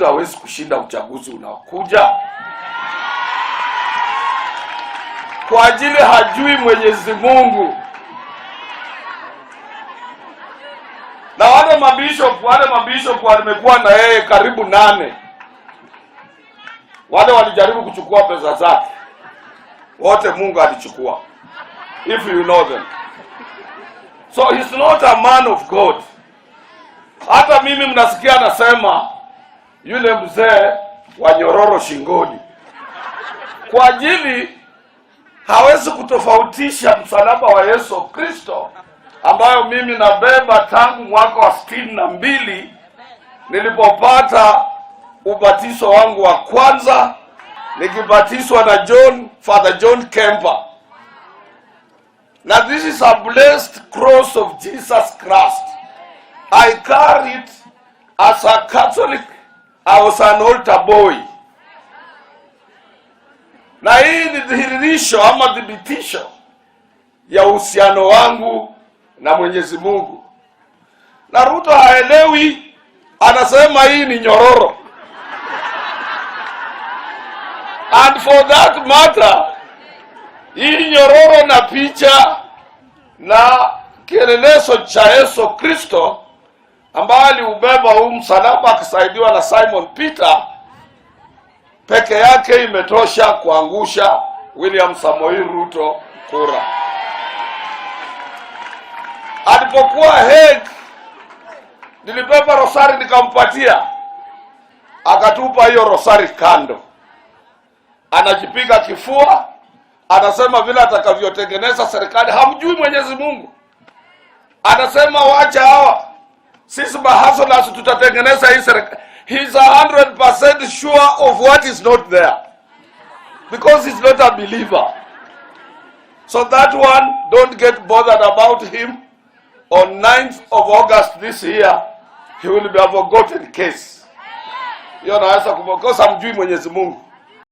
Ruto hawezi kushinda uchaguzi unaokuja kwa ajili hajui Mwenyezi Mungu. Na wale mabishop walimekuwa na yeye karibu 8. Wale walijaribu kuchukua pesa zake. Wote Mungu alichukua. If you know them. So he's not a man of God. Hata mimi mnasikia nasema yule mzee wa nyororo shingoni. Kwa ajili hawezi kutofautisha msalaba wa Yesu Kristo ambayo mimi nabeba tangu mwaka wa 62 nilipopata ubatizo wangu wa kwanza, nikibatizwa na Father John Kemper. Now this is a blessed cross of Jesus Christ. I carry it as a Catholic. I was an altar boy. Na hii ni dhihirisho ama thibitisho ya uhusiano wangu na Mwenyezi Mungu. Na Ruto haelewi, anasema hii ni nyororo. And for that matter, hii nyororo na picha na kielelezo cha Yesu Kristo ambaye aliubeba huu msalaba akisaidiwa na Simon Peter, peke yake imetosha kuangusha William Samoei Ruto kura. Alipokuwa Hague, nilibeba rosari nikampatia, akatupa hiyo rosari kando. Anajipiga kifua, anasema vile atakavyotengeneza serikali hamjui Mwenyezi Mungu. Anasema wacha hawa, sisi bahaslas tutatengeneza hii serikali. He's 100% sure of what is not there, because he's not a believer. So that one, don't get bothered about him. On 9th of August this year, he will be a forgotten case. Hiyo naweza kukosa, mjui Mwenyezi Mungu.